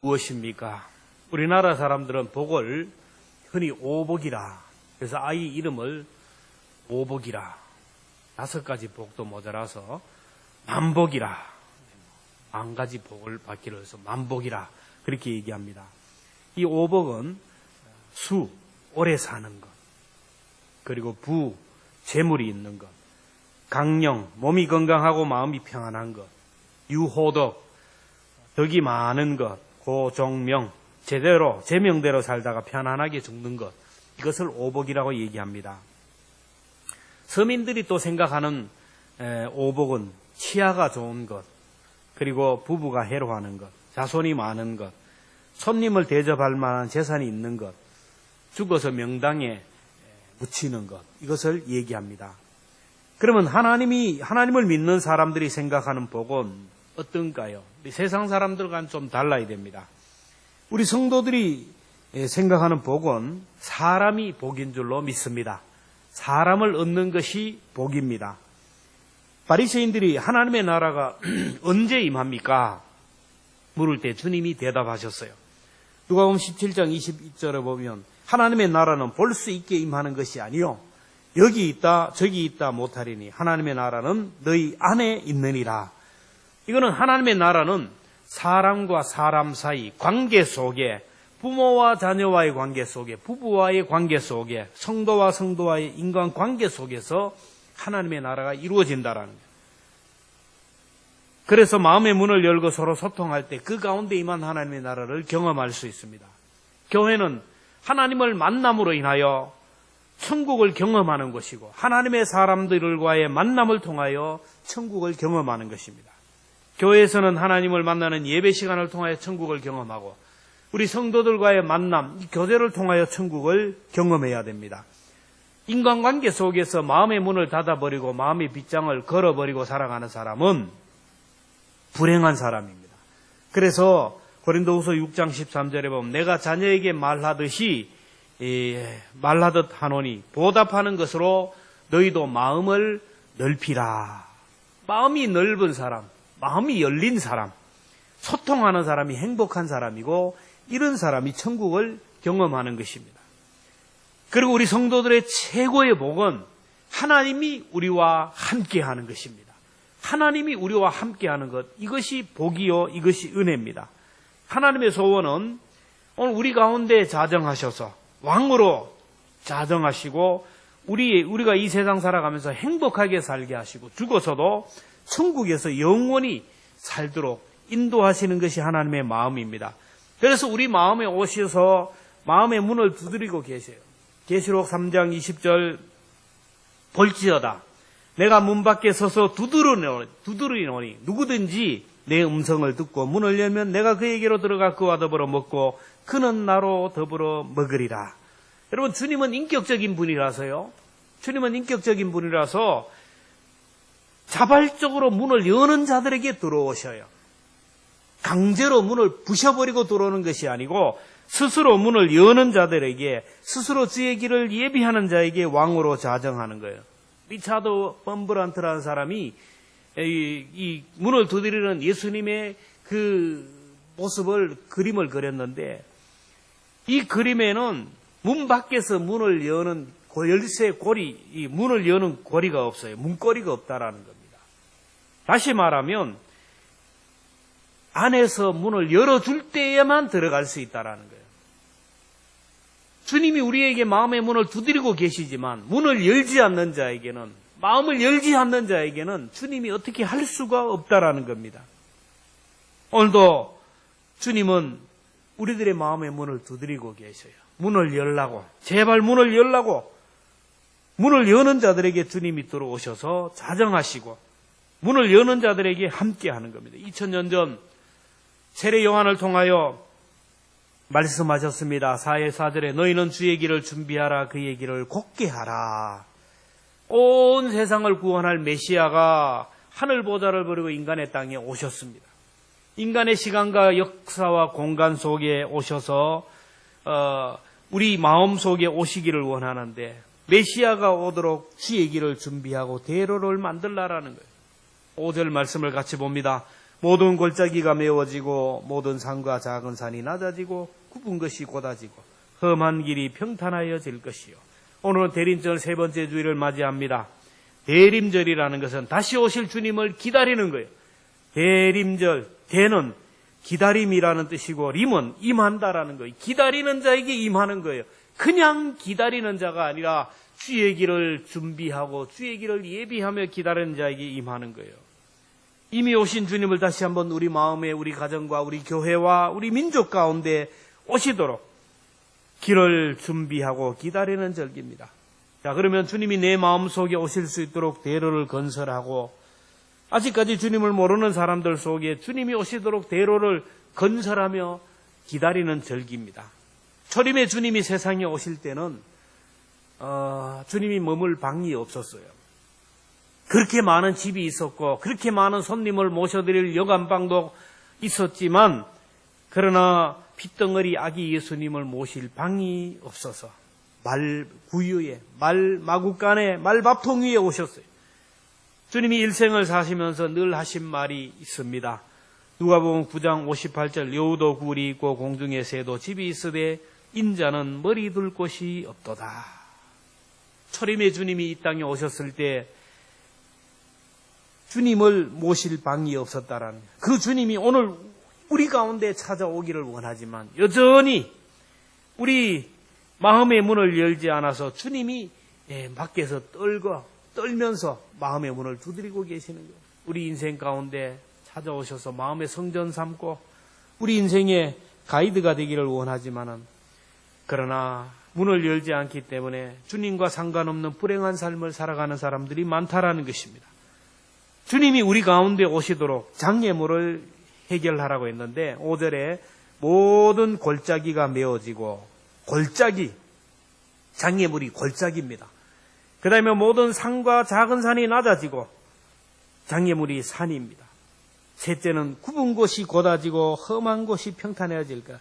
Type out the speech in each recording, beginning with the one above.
무엇입니까? 우리나라 사람들은 복을 흔히 오복이라, 그래서 아이 이름을 오복이라, 5가지 복도 모자라서 만복이라, 10가지 복을 받기로 해서 만복이라 그렇게 얘기합니다. 이 오복은 수, 오래 사는 것, 그리고 부, 재물이 있는 것, 강령, 몸이 건강하고 마음이 평안한 것, 유호덕, 덕이 많은 것, 고종명, 제대로 제명대로 살다가 편안하게 죽는 것, 이것을 오복이라고 얘기합니다. 서민들이 또 생각하는 오복은 치아가 좋은 것, 그리고 부부가 해로하는 것, 자손이 많은 것, 손님을 대접할 만한 재산이 있는 것, 죽어서 명당에 묻히는 것, 이것을 얘기합니다. 그러면 하나님을 믿는 사람들이 생각하는 복은 어떤가요? 세상 사람들과는 좀 달라야 됩니다. 우리 성도들이 생각하는 복은 사람이 복인 줄로 믿습니다. 사람을 얻는 것이 복입니다. 바리새인들이 하나님의 나라가 언제 임합니까? 물을 때 주님이 대답하셨어요. 누가복음 17장 22절에 보면 하나님의 나라는 볼 수 있게 임하는 것이 아니요 여기 있다 저기 있다 못하리니 하나님의 나라는 너희 안에 있느니라. 이거는 하나님의 나라는 사람과 사람 사이 관계 속에, 부모와 자녀와의 관계 속에, 부부와의 관계 속에, 성도와 성도와의 인간 관계 속에서 하나님의 나라가 이루어진다라는 거예요. 그래서 마음의 문을 열고 서로 소통할 때 그 가운데 임한 하나님의 나라를 경험할 수 있습니다. 교회는 하나님을 만남으로 인하여 천국을 경험하는 것이고 하나님의 사람들과의 만남을 통하여 천국을 경험하는 것입니다. 교회에서는 하나님을 만나는 예배 시간을 통하여 천국을 경험하고 우리 성도들과의 만남, 교제를 통하여 천국을 경험해야 됩니다. 인간관계 속에서 마음의 문을 닫아버리고 마음의 빗장을 걸어버리고 살아가는 사람은 불행한 사람입니다. 그래서 고린도후서 6장 13절에 보면 내가 자녀에게 말하듯이 말하듯 하노니 보답하는 것으로 너희도 마음을 넓히라. 마음이 넓은 사람, 마음이 열린 사람, 소통하는 사람이 행복한 사람이고 이런 사람이 천국을 경험하는 것입니다. 그리고 우리 성도들의 최고의 복은 하나님이 우리와 함께하는 것입니다. 하나님이 우리와 함께하는 것, 이것이 복이요 이것이 은혜입니다. 하나님의 소원은 오늘 우리 가운데 자정하셔서 왕으로 자정하시고 우리가 이 세상 살아가면서 행복하게 살게 하시고 죽어서도 천국에서 영원히 살도록 인도하시는 것이 하나님의 마음입니다. 그래서 우리 마음에 오셔서 마음의 문을 두드리고 계세요. 계시록 3장 20절 볼지어다 내가 문 밖에 서서 두드리노니 누구든지 내 음성을 듣고 문을 열면 내가 그에게로 들어가 그와 더불어 먹고 그는 나로 더불어 먹으리라. 여러분, 주님은 인격적인 분이라서요. 주님은 인격적인 분이라서 자발적으로 문을 여는 자들에게 들어오셔요. 강제로 문을 부셔버리고 들어오는 것이 아니고 스스로 문을 여는 자들에게, 스스로 주의 길을 예비하는 자에게 왕으로 자정하는 거예요. 리차드 범브란트라는 사람이 이 문을 두드리는 예수님의 그 모습을 그림을 그렸는데 이 그림에는 문 밖에서 문을 여는 열쇠 고리, 이 문을 여는 고리가 없어요. 문고리가 없다라는 겁니다. 다시 말하면 안에서 문을 열어줄 때에만 들어갈 수 있다라는 거예요. 주님이 우리에게 마음의 문을 두드리고 계시지만 문을 열지 않는 자에게는, 마음을 열지 않는 자에게는 주님이 어떻게 할 수가 없다라는 겁니다. 오늘도 주님은 우리들의 마음의 문을 두드리고 계셔요. 문을 열라고, 제발 문을 열라고. 문을 여는 자들에게 주님이 들어오셔서 자정하시고 문을 여는 자들에게 함께하는 겁니다. 2000년 전 세례 요한을 통하여 말씀하셨습니다. 4의 4절에 너희는 주의 길을 준비하라 그의 길을 곧게 하라. 온 세상을 구원할 메시아가 하늘 보좌를 버리고 인간의 땅에 오셨습니다. 인간의 시간과 역사와 공간 속에 오셔서 우리 마음 속에 오시기를 원하는데 메시아가 오도록 주의 길을 준비하고 대로를 만들라라는 거예요. 5절 말씀을 같이 봅니다. 모든 골짜기가 메워지고 모든 산과 작은 산이 낮아지고 굽은 것이 곧아지고 험한 길이 평탄하여질 것이요. 오늘은 대림절 세 번째 주일을 맞이합니다. 대림절이라는 것은 다시 오실 주님을 기다리는 거예요. 대림절, 대는 기다림이라는 뜻이고 림은 임한다라는 거예요. 기다리는 자에게 임하는 거예요. 그냥 기다리는 자가 아니라 주의 길을 준비하고 주의 길을 예비하며 기다리는 자에게 임하는 거예요. 이미 오신 주님을 다시 한번 우리 마음에 우리 가정과 우리 교회와 우리 민족 가운데 오시도록 길을 준비하고 기다리는 절기입니다. 자, 그러면 주님이 내 마음속에 오실 수 있도록 대로를 건설하고 아직까지 주님을 모르는 사람들 속에 주님이 오시도록 대로를 건설하며 기다리는 절기입니다. 초림에 주님이 세상에 오실 때는 주님이 머물 방이 없었어요. 그렇게 많은 집이 있었고 그렇게 많은 손님을 모셔드릴 여관방도 있었지만 그러나 핏덩어리 아기 예수님을 모실 방이 없어서 말구유에 말마구간에 말밥통 위에 오셨어요. 주님이 일생을 사시면서 늘 하신 말이 있습니다. 누가복음 9장 58절 여우도 굴이 있고 공중에 새도 집이 있으되 인자는 머리 둘 곳이 없도다. 초림에 주님이 이 땅에 오셨을 때 주님을 모실 방이 없었다라는 그 주님이 오늘 우리 가운데 찾아오기를 원하지만 여전히 우리 마음의 문을 열지 않아서 주님이 밖에서 떨면서 마음의 문을 두드리고 계시는 거예요. 우리 인생 가운데 찾아오셔서 마음의 성전 삼고 우리 인생의 가이드가 되기를 원하지만은 그러나 문을 열지 않기 때문에 주님과 상관없는 불행한 삶을 살아가는 사람들이 많다라는 것입니다. 주님이 우리 가운데 오시도록 장애물을 해결하라고 했는데 5절에 모든 골짜기가 메워지고 골짜기, 장애물이 골짜기입니다. 그 다음에 모든 산과 작은 산이 낮아지고 장애물이 산입니다. 셋째는 굽은 곳이 곧아지고 험한 곳이 평탄해질 거야.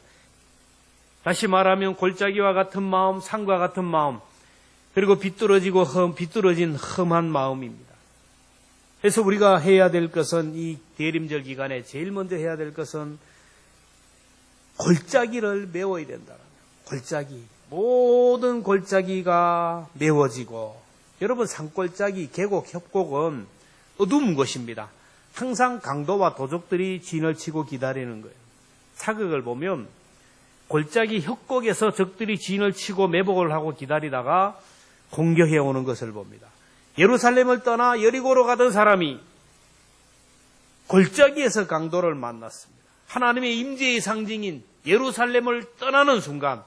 다시 말하면 골짜기와 같은 마음, 산과 같은 마음, 그리고 비뚤어진 험한 마음입니다. 그래서 우리가 해야 될 것은 이 대림절 기간에 제일 먼저 해야 될 것은 골짜기를 메워야 된다. 골짜기, 모든 골짜기가 메워지고 여러분 산골짜기, 계곡, 협곡은 어두운 곳입니다. 항상 강도와 도적들이 진을 치고 기다리는 거예요. 사극을 보면 골짜기 협곡에서 적들이 진을 치고 매복을 하고 기다리다가 공격해 오는 것을 봅니다. 예루살렘을 떠나 여리고로 가던 사람이 골짜기에서 강도를 만났습니다. 하나님의 임재의 상징인 예루살렘을 떠나는 순간,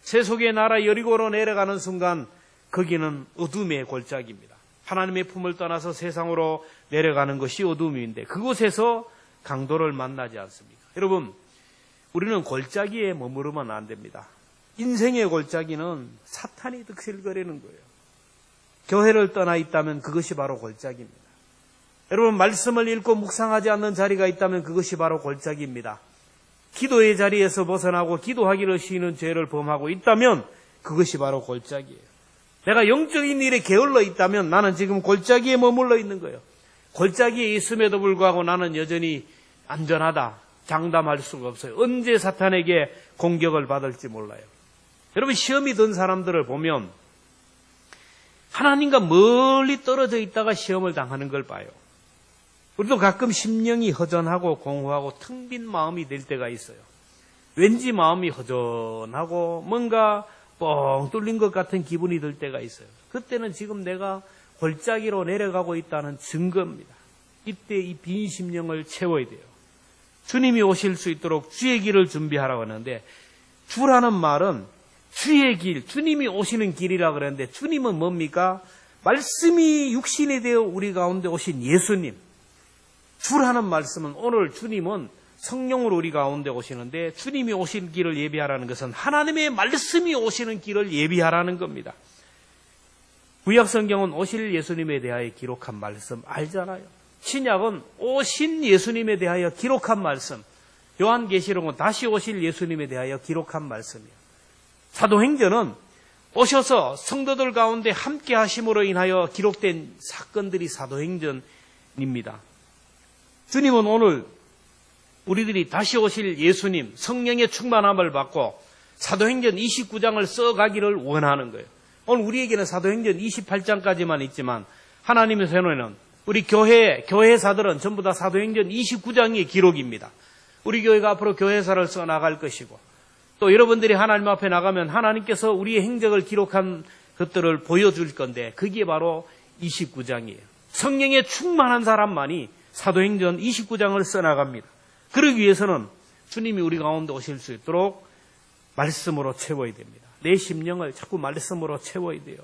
세속의 나라 여리고로 내려가는 순간 거기는 어둠의 골짜기입니다. 하나님의 품을 떠나서 세상으로 내려가는 것이 어둠인데 그곳에서 강도를 만나지 않습니까? 여러분, 우리는 골짜기에 머무르면 안 됩니다. 인생의 골짜기는 사탄이 득실거리는 거예요. 교회를 떠나 있다면 그것이 바로 골짜기입니다. 여러분, 말씀을 읽고 묵상하지 않는 자리가 있다면 그것이 바로 골짜기입니다. 기도의 자리에서 벗어나고 기도하기를 쉬는 죄를 범하고 있다면 그것이 바로 골짜기예요. 내가 영적인 일에 게을러 있다면 나는 지금 골짜기에 머물러 있는 거예요. 골짜기에 있음에도 불구하고 나는 여전히 안전하다, 장담할 수가 없어요. 언제 사탄에게 공격을 받을지 몰라요. 여러분, 시험이 든 사람들을 보면 하나님과 멀리 떨어져 있다가 시험을 당하는 걸 봐요. 우리도 가끔 심령이 허전하고 공허하고 텅 빈 마음이 될 때가 있어요. 왠지 마음이 허전하고 뭔가 뻥 뚫린 것 같은 기분이 들 때가 있어요. 그때는 지금 내가 골짜기로 내려가고 있다는 증거입니다. 이때 이 빈 심령을 채워야 돼요. 주님이 오실 수 있도록 주의 길을 준비하라고 하는데, 주라는 말은 주의 길, 주님이 오시는 길이라 그랬는데 주님은 뭡니까? 말씀이 육신이 되어 우리 가운데 오신 예수님. 주라는 말씀은 오늘 주님은 성령으로 우리 가운데 오시는데 주님이 오신 길을 예비하라는 것은 하나님의 말씀이 오시는 길을 예비하라는 겁니다. 구약성경은 오실 예수님에 대하여 기록한 말씀 알잖아요. 신약은 오신 예수님에 대하여 기록한 말씀, 요한계시록은 다시 오실 예수님에 대하여 기록한 말씀이에요. 사도행전은 오셔서 성도들 가운데 함께 하심으로 인하여 기록된 사건들이 사도행전입니다. 주님은 오늘 우리들이 다시 오실 예수님 성령의 충만함을 받고 사도행전 29장을 써가기를 원하는 거예요. 오늘 우리에게는 사도행전 28장까지만 있지만 하나님의 손에는 우리 교회사들은 전부 다 사도행전 29장의 기록입니다. 우리 교회가 앞으로 교회사를 써나갈 것이고 또 여러분들이 하나님 앞에 나가면 하나님께서 우리의 행적을 기록한 것들을 보여줄 건데 그게 바로 29장이에요. 성령에 충만한 사람만이 사도행전 29장을 써나갑니다. 그러기 위해서는 주님이 우리 가운데 오실 수 있도록 말씀으로 채워야 됩니다. 내 심령을 자꾸 말씀으로 채워야 돼요.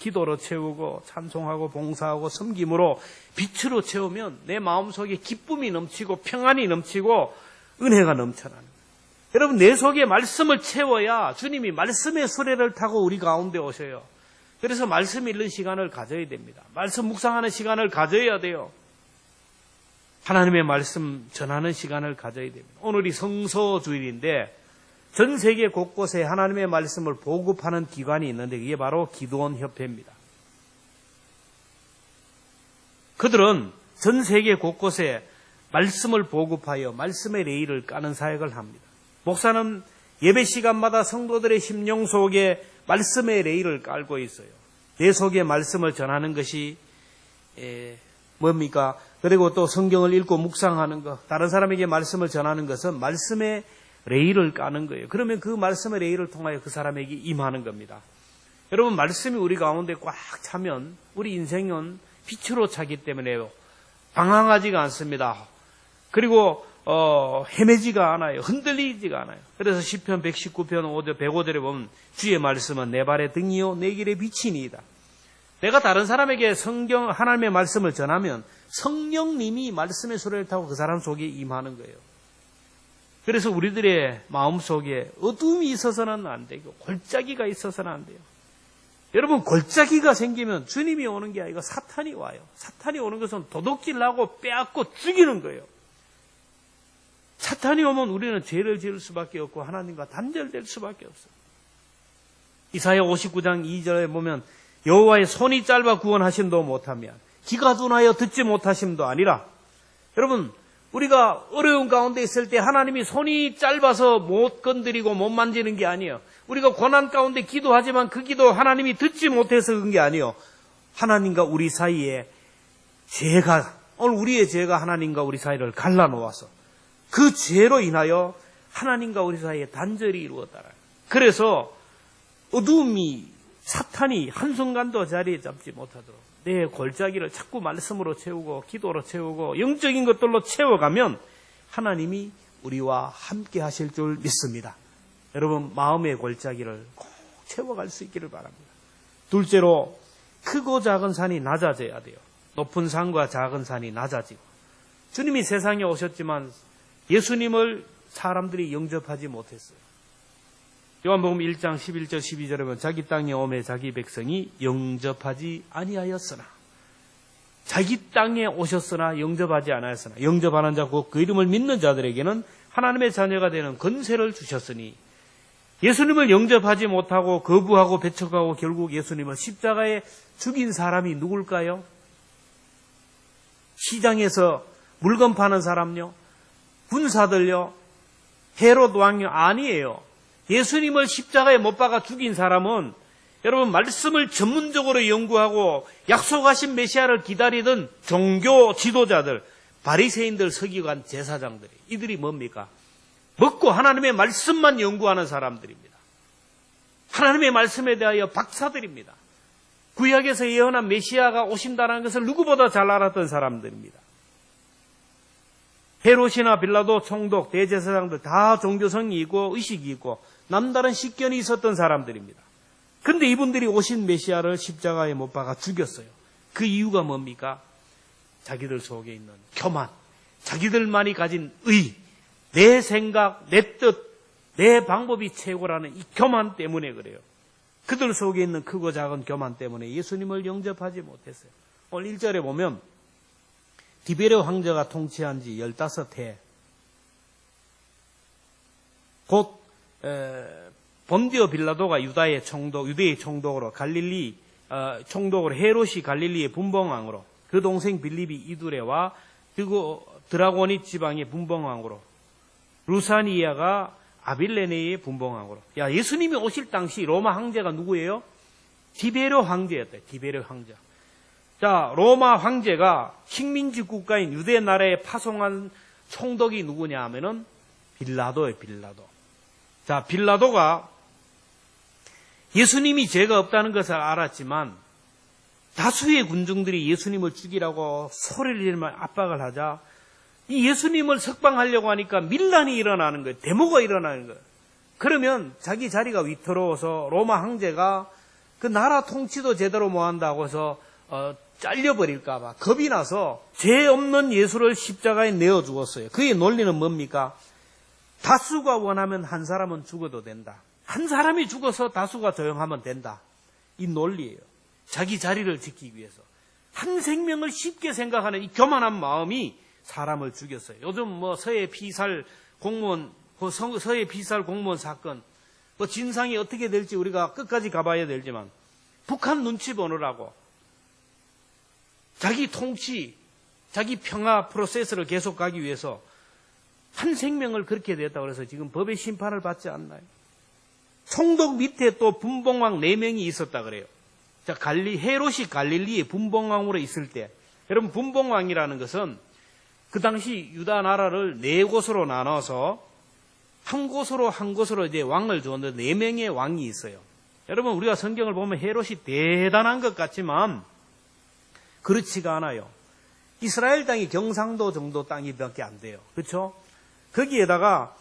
기도로 채우고 찬송하고 봉사하고 섬김으로 빛으로 채우면 내 마음속에 기쁨이 넘치고 평안이 넘치고 은혜가 넘쳐나는 거예요. 여러분 내 속에 말씀을 채워야 주님이 말씀의 수레를 타고 우리 가운데 오셔요. 그래서 말씀 읽는 시간을 가져야 됩니다. 말씀 묵상하는 시간을 가져야 돼요. 하나님의 말씀 전하는 시간을 가져야 됩니다. 오늘이 성서주일인데 전 세계 곳곳에 하나님의 말씀을 보급하는 기관이 있는데 이게 바로 기도원 협회입니다. 그들은 전 세계 곳곳에 말씀을 보급하여 말씀의 레일을 까는 사역을 합니다. 목사는 예배 시간마다 성도들의 심령 속에 말씀의 레일을 깔고 있어요. 내 속에 말씀을 전하는 것이 뭡니까? 그리고 또 성경을 읽고 묵상하는 것, 다른 사람에게 말씀을 전하는 것은 말씀의 레일을 까는 거예요. 그러면 그 말씀의 레일을 통하여 그 사람에게 임하는 겁니다. 여러분 말씀이 우리 가운데 꽉 차면 우리 인생은 빛으로 차기 때문에요. 방황하지가 않습니다. 그리고 헤매지가 않아요. 흔들리지가 않아요. 그래서 시편 119편 105절에 보면 주의 말씀은 내 발의 등이요 내 길의 빛이니이다. 내가 다른 사람에게 성경 하나님의 말씀을 전하면 성령님이 말씀의 수레를 타고 그 사람 속에 임하는 거예요. 그래서 우리들의 마음속에 어둠이 있어서는 안 되고 골짜기가 있어서는 안 돼요. 여러분 골짜기가 생기면 주님이 오는 게 아니고 사탄이 와요. 사탄이 오는 것은 도둑질하고 빼앗고 죽이는 거예요. 사탄이 오면 우리는 죄를 지을 수밖에 없고 하나님과 단절될 수밖에 없어요. 이사야 59장 2절에 보면 여호와의 손이 짧아 구원하심도 못하며 귀가 둔하여 듣지 못하심도 아니라 여러분 우리가 어려운 가운데 있을 때 하나님이 손이 짧아서 못 건드리고 못 만지는 게 아니에요. 우리가 고난 가운데 기도하지만 그 기도 하나님이 듣지 못해서 그런 게 아니에요. 하나님과 우리 사이에 오늘 우리의 죄가 하나님과 우리 사이를 갈라놓아서 그 죄로 인하여 하나님과 우리 사이에 단절이 이루어졌다. 그래서 어둠이 사탄이 한순간도 자리에 잡지 못하도록 내 골짜기를 자꾸 말씀으로 채우고 기도로 채우고 영적인 것들로 채워가면 하나님이 우리와 함께 하실 줄 믿습니다. 여러분 마음의 골짜기를 꼭 채워갈 수 있기를 바랍니다. 둘째로 크고 작은 산이 낮아져야 돼요. 높은 산과 작은 산이 낮아지고 주님이 세상에 오셨지만 예수님을 사람들이 영접하지 못했어요. 요한복음 1장 11절 12절에 보면 자기 땅에 오매 자기 백성이 영접하지 아니하였으나 자기 땅에 오셨으나 영접하지 않았으나 영접하는 자 곧 그 이름을 믿는 자들에게는 하나님의 자녀가 되는 권세를 주셨으니 예수님을 영접하지 못하고 거부하고 배척하고 결국 예수님을 십자가에 죽인 사람이 누굴까요? 시장에서 물건 파는 사람요? 군사들요? 헤롯 왕요? 아니에요. 예수님을 십자가에 못 박아 죽인 사람은 여러분 말씀을 전문적으로 연구하고 약속하신 메시아를 기다리던 종교 지도자들, 바리새인들, 서기관, 제사장들이 이들이 뭡니까? 먹고 하나님의 말씀만 연구하는 사람들입니다. 하나님의 말씀에 대하여 박사들입니다. 구약에서 예언한 메시아가 오신다는 것을 누구보다 잘 알았던 사람들입니다. 헤롯이나 빌라도, 총독, 대제사장들 다 종교성이 있고 의식이 있고 남다른 식견이 있었던 사람들입니다. 그런데 이분들이 오신 메시아를 십자가에 못 박아 죽였어요. 그 이유가 뭡니까? 자기들 속에 있는 교만, 자기들만이 가진 의, 내 생각, 내 뜻, 내 방법이 최고라는 이 교만 때문에 그래요. 그들 속에 있는 크고 작은 교만 때문에 예수님을 영접하지 못했어요. 오늘 1절에 보면 디베레 황제가 통치한 지 15해 곧 본디오 빌라도가 유대의 총독으로 갈릴리 총독으로 헤롯이 갈릴리의 분봉왕으로 그 동생 빌립이 이두레와 그리고 드라고니 지방의 분봉왕으로 루사니아가 아빌레네의 분봉왕으로. 야, 예수님이 오실 당시 로마 황제가 누구예요? 디베르 황제였대. 디베르 황제. 자, 로마 황제가 식민지 국가인 유대 나라에 파송한 총독이 누구냐 하면은 빌라도예요, 빌라도. 자, 빌라도가 예수님이 죄가 없다는 것을 알았지만 다수의 군중들이 예수님을 죽이라고 소리를 지르며 압박을 하자 이 예수님을 석방하려고 하니까 밀란이 일어나는 거예요. 데모가 일어나는 거예요. 그러면 자기 자리가 위태로워서 로마 황제가 그 나라 통치도 제대로 못한다고 해서 잘려버릴까 봐 겁이 나서 죄 없는 예수를 십자가에 내어 죽었어요. 그의 논리는 뭡니까? 다수가 원하면 한 사람은 죽어도 된다. 한 사람이 죽어서 다수가 조용하면 된다. 이 논리예요. 자기 자리를 지키기 위해서. 한 생명을 쉽게 생각하는 이 교만한 마음이 사람을 죽였어요. 요즘 뭐 서해 피살 공무원 사건, 뭐 진상이 어떻게 될지 우리가 끝까지 가봐야 되지만 북한 눈치 보느라고 자기 통치, 자기 평화 프로세스를 계속 가기 위해서 한 생명을 그렇게 됐다고 해서 지금 법의 심판을 받지 않나요? 총독 밑에 또 분봉왕 4명이 있었다 그래요. 자, 헤롯이 갈릴리의 분봉왕으로 있을 때, 여러분 분봉왕이라는 것은 그 당시 유다 나라를 4곳으로 나눠서 한 곳으로 이제 왕을 주었는데 4명의 왕이 있어요. 여러분 우리가 성경을 보면 헤롯이 대단한 것 같지만 그렇지가 않아요. 이스라엘 땅이 경상도 정도 땅이밖에 안 돼요. 그렇죠? 거기에다가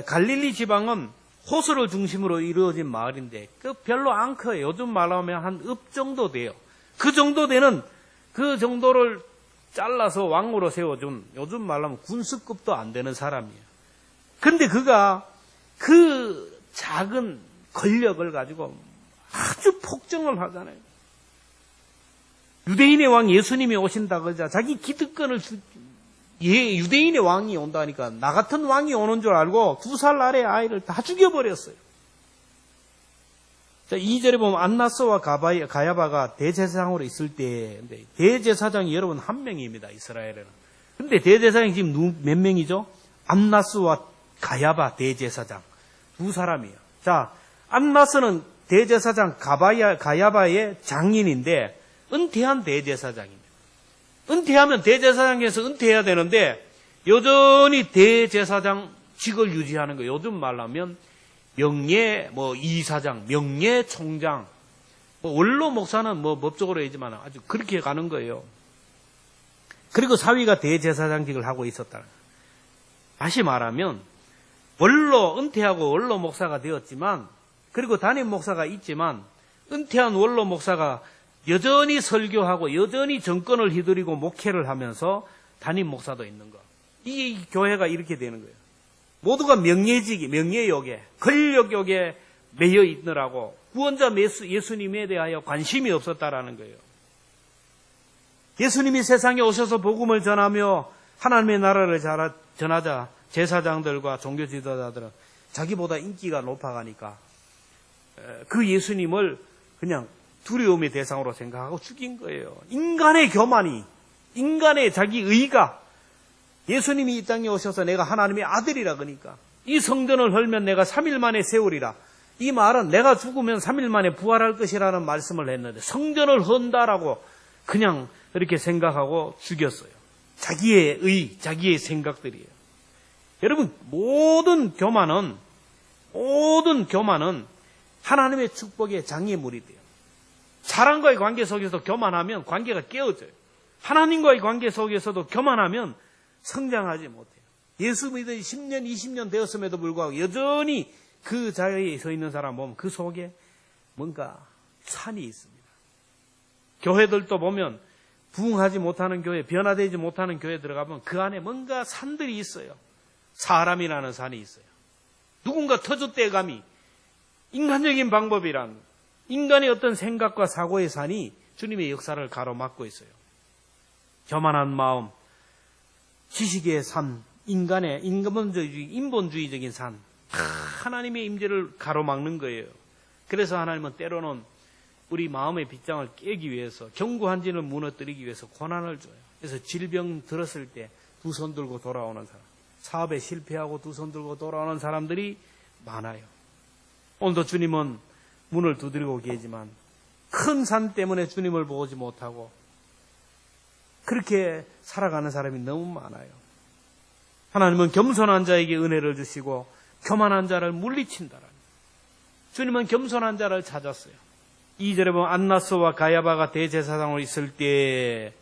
갈릴리 지방은 호수를 중심으로 이루어진 마을인데 그 별로 안 커요. 요즘 말로 하면 한 읍 정도 돼요. 그 정도 되는 그 정도를 잘라서 왕으로 세워준 요즘 말로 하면 군수급도 안 되는 사람이에요. 근데 그가 그 작은 권력을 가지고 아주 폭정을 하잖아요. 유대인의 왕 예수님이 오신다 그러자 자기 기득권을 유대인의 왕이 온다니까 나 같은 왕이 오는 줄 알고 2살 아래 아이를 다 죽여버렸어요. 자, 2절에 보면 안나스와 가야바가 대제사장으로 있을 때 대제사장이 여러분 한 명입니다. 이스라엘에는. 근데 대제사장이 지금 몇 명이죠? 안나스와 가야바 대제사장 2사람이에요. 자, 안나스는 대제사장 가야바의 장인인데 은퇴한 대제사장입니다. 은퇴하면 대제사장에서 은퇴해야 되는데 여전히 대제사장직을 유지하는 거예요. 요즘 말로 하면 명예 이사장, 명예 총장, 원로 목사는 법적으로 얘기지만 아주 그렇게 가는 거예요. 그리고 사위가 대제사장직을 하고 있었다. 다시 말하면 원로 은퇴하고 원로 목사가 되었지만 그리고 담임 목사가 있지만 은퇴한 원로 목사가 여전히 설교하고 여전히 정권을 휘두르고 목회를 하면서 담임 목사도 있는 거. 이 교회가 이렇게 되는 거예요. 모두가 명예욕에, 권력욕에 매여 있느라고 구원자 예수님에 대하여 관심이 없었다라는 거예요. 예수님이 세상에 오셔서 복음을 전하며 하나님의 나라를 전하자 제사장들과 종교 지도자들은 자기보다 인기가 높아가니까 그 예수님을 그냥 두려움의 대상으로 생각하고 죽인 거예요. 인간의 교만이, 인간의 자기 의가 예수님이 이 땅에 오셔서 내가 하나님의 아들이라 그러니까 이 성전을 헐면 내가 3일 만에 세우리라. 이 말은 내가 죽으면 3일 만에 부활할 것이라는 말씀을 했는데 성전을 헌다라고 그냥 이렇게 생각하고 죽였어요. 자기의 의, 자기의 생각들이에요. 여러분 모든 교만은 하나님의 축복의 장애물이 돼요. 사람과의 관계 속에서 교만하면 관계가 깨어져요. 하나님과의 관계 속에서도 교만하면 성장하지 못해요. 예수 믿은 10년, 20년 되었음에도 불구하고 여전히 그 자리에 서 있는 사람 보면 그 속에 뭔가 산이 있습니다. 교회들도 보면 부흥하지 못하는 교회, 변화되지 못하는 교회 들어가면 그 안에 뭔가 산들이 있어요. 사람이라는 산이 있어요. 누군가 터줏대감이 인간적인 방법이란 인간의 어떤 생각과 사고의 산이 주님의 역사를 가로막고 있어요. 교만한 마음, 지식의 산, 인본주의적인 산, 하나님의 임재를 가로막는 거예요. 그래서 하나님은 때로는 우리 마음의 빗장을 깨기 위해서 견고한 진을 무너뜨리기 위해서 고난을 줘요. 그래서 질병 들었을 때 두 손 들고 돌아오는 사람, 사업에 실패하고 두 손 들고 돌아오는 사람들이 많아요. 오늘도 주님은 문을 두드리고 계지만 큰 산 때문에 주님을 보지 못하고 그렇게 살아가는 사람이 너무 많아요. 하나님은 겸손한 자에게 은혜를 주시고 교만한 자를 물리친다라니. 주님은 겸손한 자를 찾았어요. 2절에 보면 안나스와 가야바가 대제사장으로 있을 때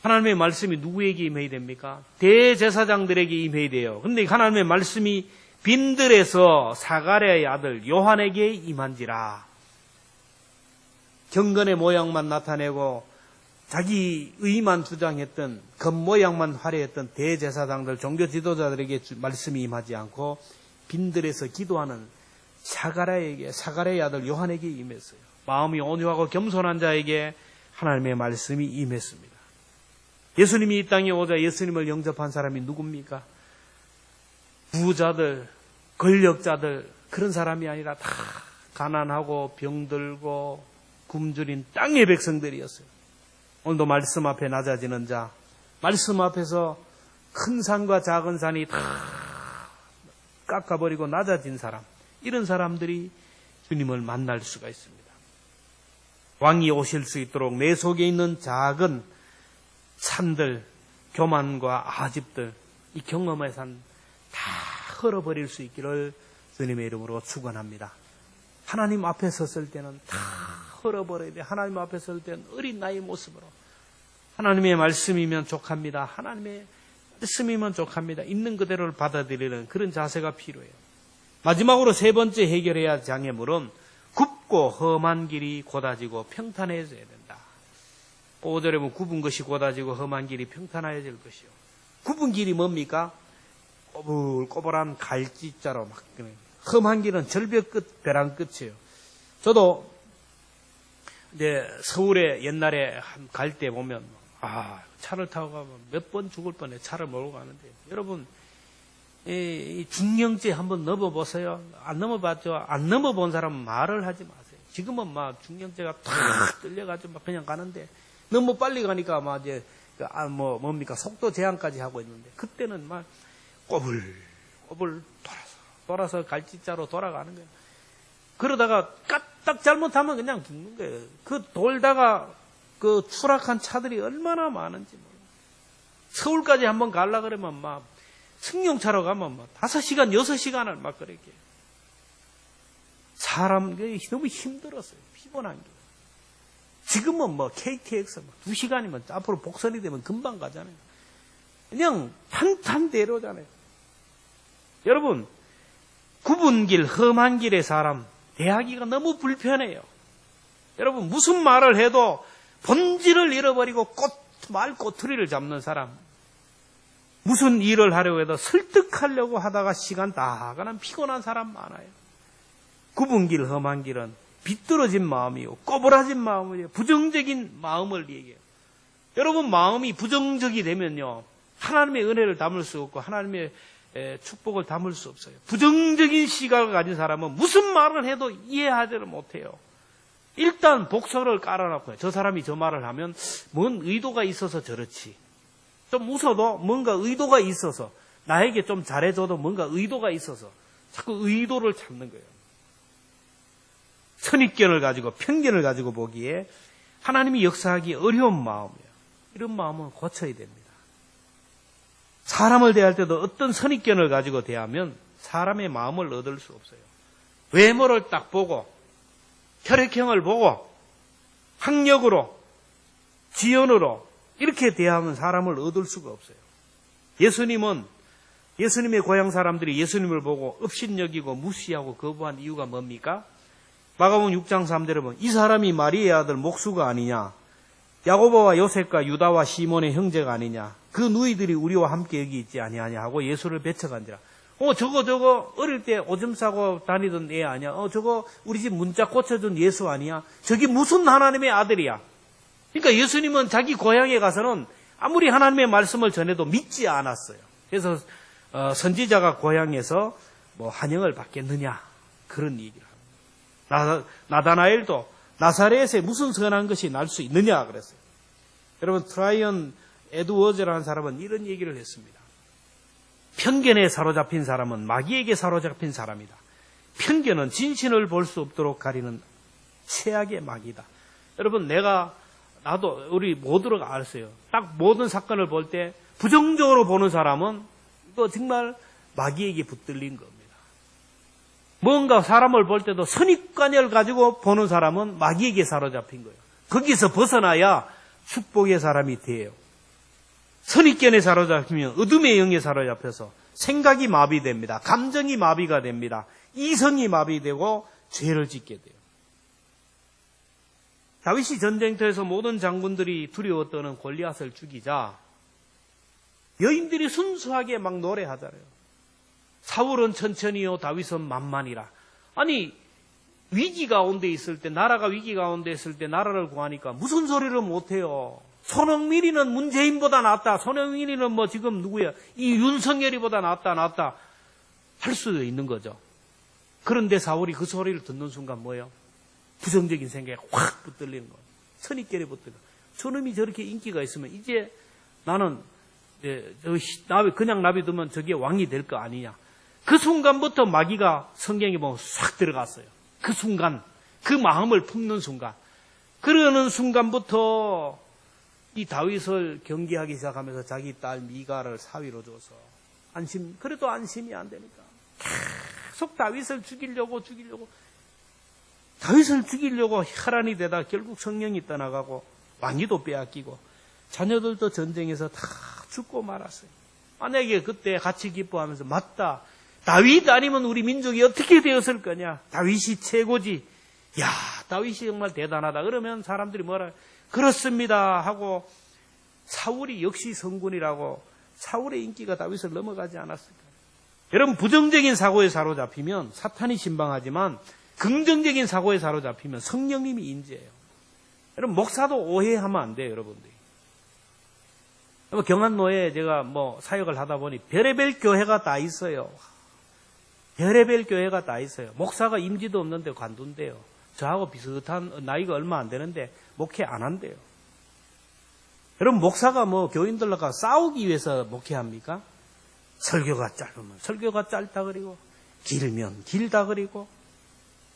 하나님의 말씀이 누구에게 임해야 됩니까? 대제사장들에게 임해야 돼요. 그런데 하나님의 말씀이 빈들에서 사가랴의 아들 요한에게 임한지라. 경건의 모양만 나타내고 자기 의만 주장했던 겉모양만 화려했던 대제사장들, 종교 지도자들에게 말씀이 임하지 않고 빈들에서 기도하는 사가랴의 아들 요한에게 임했어요. 마음이 온유하고 겸손한 자에게 하나님의 말씀이 임했습니다. 예수님이 이 땅에 오자 예수님을 영접한 사람이 누굽니까? 부자들, 권력자들, 그런 사람이 아니라 다 가난하고 병들고 굶주린 땅의 백성들이었어요. 오늘도 말씀 앞에 낮아지는 자, 말씀 앞에서 큰 산과 작은 산이 다 깎아버리고 낮아진 사람, 이런 사람들이 주님을 만날 수가 있습니다. 왕이 오실 수 있도록 내 속에 있는 작은 산들, 교만과 아집들, 이 경험의 산 다 헐어버릴 수 있기를 주님의 이름으로 축원합니다. 하나님 앞에 섰을 때는 다 헐어버려야 돼. 하나님 앞에 설 때는 어린 나이의 모습으로 하나님의 말씀이면 족합니다. 하나님의 말씀이면 족합니다. 있는 그대로를 받아들이는 그런 자세가 필요해요. 마지막으로 세 번째 해결해야 할 장애물은 굽고 험한 길이 곧아지고 평탄해져야 된다. 5절에 보면 굽은 것이 곧아지고 험한 길이 평탄해질 것이요. 굽은 길이 뭡니까? 꼬불꼬불한 갈지자로 막 험한 길은 절벽 끝, 벼랑 끝이에요. 저도 이제 서울에 옛날에 갈 때 보면 차를 타고 가면 몇 번 죽을 뻔해. 차를 몰고 가는데 여러분 이 중령제 한번 넘어보세요. 안 넘어봤죠? 안 넘어본 사람은 말을 하지 마세요. 지금은 막 중령제가 탁 뚫려가지고 막 그냥 가는데 너무 빨리 가니까 막 이제 뭡니까 속도 제한까지 하고 있는데 그때는 막 꼬불꼬불 돌아서 갈지자로 돌아가는 거예요. 그러다가 까딱 잘못하면 그냥 죽는 거예요. 그 돌다가 그 추락한 차들이 얼마나 많은지 몰라요. 서울까지 한번 가려고 그러면 막 승용차로 가면 막 5시간, 6시간을 막 그렇게. 사람들이 너무 힘들었어요. 피곤한 게. 지금은 뭐 KTX 2시간이면 앞으로 복선이 되면 금방 가잖아요. 그냥 탄탄대로잖아요. 여러분, 굽은 길, 험한 길의 사람, 대하기가 너무 불편해요. 여러분, 무슨 말을 해도 본질을 잃어버리고 말 꼬투리를 잡는 사람. 무슨 일을 하려고 해도 설득하려고 하다가 시간 다 가는 피곤한 사람 많아요. 굽은 길, 험한 길은 비뚤어진 마음이요, 꼬부라진 마음이요, 부정적인 마음을 얘기해요. 여러분, 마음이 부정적이 되면요, 하나님의 은혜를 담을 수 없고 하나님의 축복을 담을 수 없어요. 부정적인 시각을 가진 사람은 무슨 말을 해도 이해하지를 못해요. 일단 복서를 깔아놓고요. 저 사람이 저 말을 하면 뭔 의도가 있어서 저렇지. 좀 웃어도 뭔가 의도가 있어서, 나에게 좀 잘해줘도 뭔가 의도가 있어서 자꾸 의도를 찾는 거예요. 선입견을 가지고 편견을 가지고 보기에 하나님이 역사하기 어려운 마음이에요. 이런 마음은 고쳐야 됩니다. 사람을 대할 때도 어떤 선입견을 가지고 대하면 사람의 마음을 얻을 수 없어요. 외모를 딱 보고 혈액형을 보고 학력으로 지연으로 이렇게 대하면 사람을 얻을 수가 없어요. 예수님의 고향 사람들이 예수님을 보고 업신여기고 무시하고 거부한 이유가 뭡니까? 마가복음 6장 3절에 보면 이 사람이 마리아의 아들 목수가 아니냐, 야고보와 요셉과 유다와 시몬의 형제가 아니냐, 그 누이들이 우리와 함께 여기 있지 아니하냐 하고 예수를 배척한지라. 저거 어릴 때 오줌 싸고 다니던 애 아니야? 저거 우리 집 문자 고쳐준 예수 아니야? 저기 무슨 하나님의 아들이야? 그러니까 예수님은 자기 고향에 가서는 아무리 하나님의 말씀을 전해도 믿지 않았어요. 그래서 선지자가 고향에서 환영을 받겠느냐, 그런 얘기를 합니다. 나다나엘도 나사렛에 무슨 선한 것이 날 수 있느냐 그랬어요. 여러분, 트라이언 에드워즈라는 사람은 이런 얘기를 했습니다. 편견에 사로잡힌 사람은 마귀에게 사로잡힌 사람이다. 편견은 진실을 볼 수 없도록 가리는 최악의 마귀다. 여러분, 나도 우리 모두가 알았어요. 딱 모든 사건을 볼 때 부정적으로 보는 사람은 이거 정말 마귀에게 붙들린 겁니다. 뭔가 사람을 볼 때도 선입관을 가지고 보는 사람은 마귀에게 사로잡힌 거예요. 거기서 벗어나야 축복의 사람이 돼요. 선입견에 사로잡히면 어둠의 영에 사로잡혀서 생각이 마비됩니다. 감정이 마비가 됩니다. 이성이 마비되고 죄를 짓게 돼요. 다윗이 전쟁터에서 모든 장군들이 두려워 떠는 골리앗을 죽이자 여인들이 순수하게 막 노래하잖아요. 사울은 천천히요, 다윗은 만만이라. 아니, 위기 가운데 있을 때, 나라가 위기 가운데 있을 때 나라를 구하니까 무슨 소리를 못해요. 손흥민이는 문재인보다 낫다. 손흥민이는 뭐 지금 누구야? 이 윤석열이보다 낫다. 할 수도 있는 거죠. 그런데 사울이 그 소리를 듣는 순간 뭐예요? 부정적인 생각에 확 붙들리는 거예요. 선입견에 붙들려. 저놈이 저렇게 인기가 있으면 이제 나는 그냥 나비두면 저게 왕이 될 거 아니냐. 그 순간부터 마귀가 성경에 보면 싹 들어갔어요. 그 순간, 그 마음을 품는 순간. 그러는 순간부터 이 다윗을 경계하기 시작하면서 자기 딸 미가를 사위로 줘서 그래도 안심이 안 되니까 계속 다윗을 죽이려고 혈안이 되다 결국 성령이 떠나가고 왕위도 빼앗기고 자녀들도 전쟁에서 다 죽고 말았어요. 만약에 그때 같이 기뻐하면서 맞다. 다윗 아니면 우리 민족이 어떻게 되었을 거냐. 다윗이 최고지. 야, 다윗이 정말 대단하다. 그러면 사람들이 뭐라 그렇습니다 하고 사울이 역시 성군이라고 사울의 인기가 다윗을 넘어가지 않았을까. 여러분, 부정적인 사고에 사로잡히면 사탄이 신방하지만 긍정적인 사고에 사로잡히면 성령님이 인재해요. 여러분, 목사도 오해하면 안 돼요, 여러분들이. 경안로에 제가 사역을 하다 보니 별의별 교회가 다 있어요. 별의별 교회가 다 있어요. 목사가 임지도 없는데 관둔대요. 저하고 비슷한 나이가 얼마 안 되는데 목회 안 한대요. 여러분, 목사가 교인들과 싸우기 위해서 목회합니까? 설교가 짧으면 설교가 짧다 그리고 길면 길다 그리고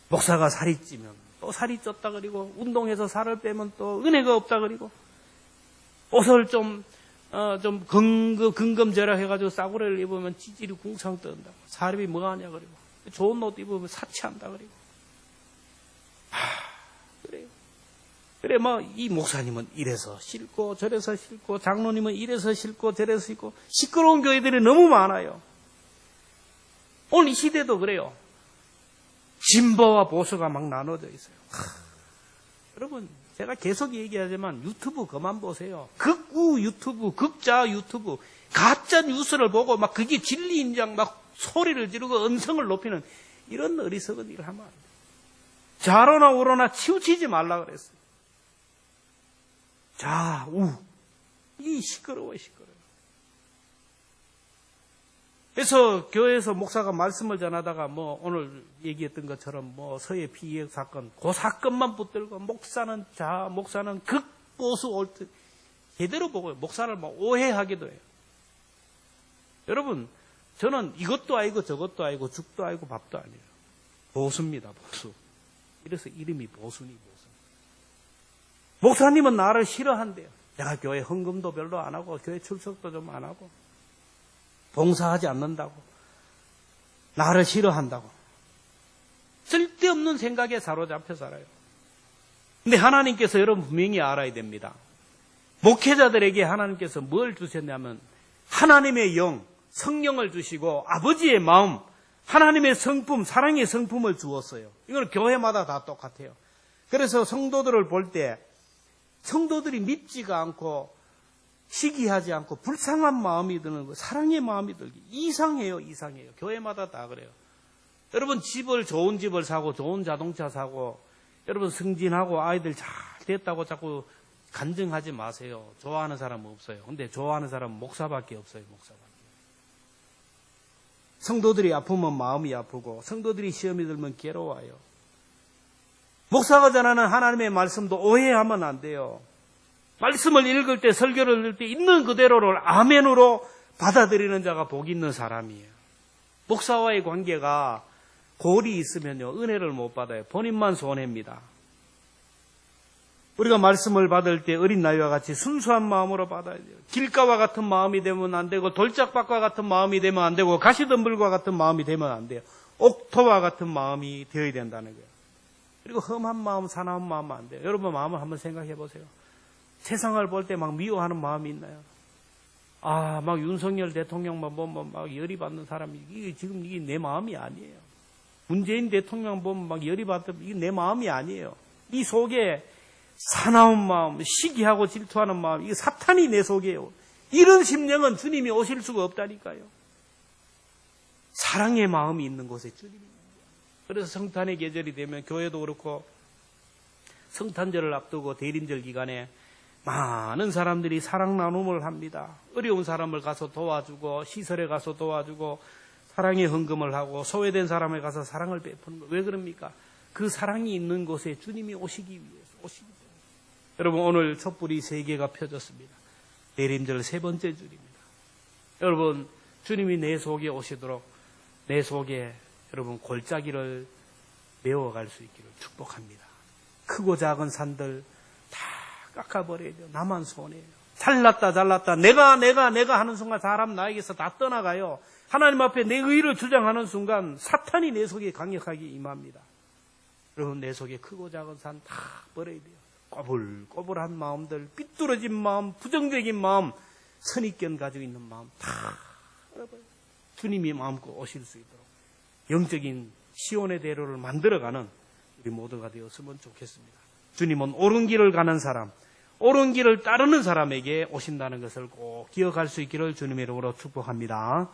목사가 살이 찌면 또 살이 쪘다 그리고 운동해서 살을 빼면 또 은혜가 없다 그리고 옷을 좀 근검절약해가지고 싸구려를 입으면 찌질이 궁창 뜬다. 사람이 뭐하냐 그리고 좋은 옷 입으면 사치한다 그리고 그래요. 그래 이 목사님은 이래서 싫고 저래서 싫고 장로님은 이래서 싫고 저래서 싫고 시끄러운 교회들이 너무 많아요. 오늘 이 시대도 그래요. 진보와 보수가 막 나눠져 있어요. 여러분, 제가 계속 얘기하지만 유튜브 그만 보세요. 극우 유튜브, 극자 유튜브, 가짜 뉴스를 보고 막 그게 진리 인정 막 소리를 지르고 음성을 높이는 이런 어리석은 일을 하면 안 돼요. 좌로나 우로나 치우치지 말라 그랬어요. 좌우. 이 시끄러워요. 그래서 교회에서 목사가 말씀을 전하다가 오늘 얘기했던 것처럼 서해 피해 사건, 그 사건만 붙들고 목사는 극보수 옳듯 제대로 보고요. 목사를 오해하기도 해요. 여러분, 저는 이것도 아니고 저것도 아니고 죽도 아니고 밥도 아니에요. 보수입니다, 보수. 이래서 이름이 보수니 보수. 목사님은 나를 싫어한대요. 내가 교회 헌금도 별로 안 하고 교회 출석도 좀 안 하고 봉사하지 않는다고 나를 싫어한다고 쓸데없는 생각에 사로잡혀 살아요. 근데 하나님께서 여러분 분명히 알아야 됩니다. 목회자들에게 하나님께서 뭘 주셨냐면 하나님의 영, 성령을 주시고 아버지의 마음, 하나님의 성품, 사랑의 성품을 주었어요. 이건 교회마다 다 똑같아요. 그래서 성도들을 볼 때 성도들이 밉지가 않고 시기하지 않고 불쌍한 마음이 드는 거, 사랑의 마음이 들기 이상해요. 교회마다 다 그래요. 여러분, 좋은 집을 사고 좋은 자동차 사고 여러분 승진하고 아이들 잘 됐다고 자꾸 간증하지 마세요. 좋아하는 사람은 없어요. 근데 좋아하는 사람은 목사밖에 없어요. 성도들이 아프면 마음이 아프고 성도들이 시험이 들면 괴로워요. 목사가 전하는 하나님의 말씀도 오해하면 안 돼요. 말씀을 읽을 때 설교를 읽을 때 있는 그대로를 아멘으로 받아들이는 자가 복 있는 사람이에요. 목사와의 관계가 골이 있으면요, 은혜를 못 받아요. 본인만 손해입니다. 우리가 말씀을 받을 때 어린 나이와 같이 순수한 마음으로 받아야 돼요. 길가와 같은 마음이 되면 안 되고, 돌짝밭과 같은 마음이 되면 안 되고, 가시덤불과 같은 마음이 되면 안 돼요. 옥토와 같은 마음이 되어야 된다는 거예요. 그리고 험한 마음, 사나운 마음은 안 돼요. 여러분 마음을 한번 생각해 보세요. 세상을 볼 때 막 미워하는 마음이 있나요? 막 윤석열 대통령만 보면 막 열이 받는 사람이, 지금 이게 내 마음이 아니에요. 문재인 대통령 보면 막 열이 받는, 이게 내 마음이 아니에요. 이 속에 사나운 마음, 시기하고 질투하는 마음, 이게 사탄이 내 속에요. 이런 심령은 주님이 오실 수가 없다니까요. 사랑의 마음이 있는 곳에 주님이 있는 거예요. 그래서 성탄의 계절이 되면 교회도 그렇고 성탄절을 앞두고 대림절 기간에 많은 사람들이 사랑 나눔을 합니다. 어려운 사람을 가서 도와주고, 시설에 가서 도와주고, 사랑의 헌금을 하고, 소외된 사람에 가서 사랑을 베푸는 거예요. 왜 그럽니까? 그 사랑이 있는 곳에 주님이 오시기 위해서, 오시기 때문에. 여러분, 오늘 촛불이 3개가 펴졌습니다. 대림절 3번째 줄입니다. 여러분, 주님이 내 속에 오시도록 내 속에 여러분 골짜기를 메워갈 수 있기를 축복합니다. 크고 작은 산들 다 깎아버려야 돼요. 나만 손해예요. 잘났다 내가 하는 순간 사람 나에게서 다 떠나가요. 하나님 앞에 내 의를 주장하는 순간 사탄이 내 속에 강력하게 임합니다. 여러분, 내 속에 크고 작은 산 다 버려야 돼요. 꼬불꼬불한 마음들, 삐뚤어진 마음, 부정적인 마음, 선입견 가지고 있는 마음 다 버려요. 주님이 마음껏 오실 수 있도록 영적인 시온의 대로를 만들어가는 우리 모두가 되었으면 좋겠습니다. 주님은 옳은 길을 가는 사람, 옳은 길을 따르는 사람에게 오신다는 것을 꼭 기억할 수 있기를 주님의 이름으로 축복합니다.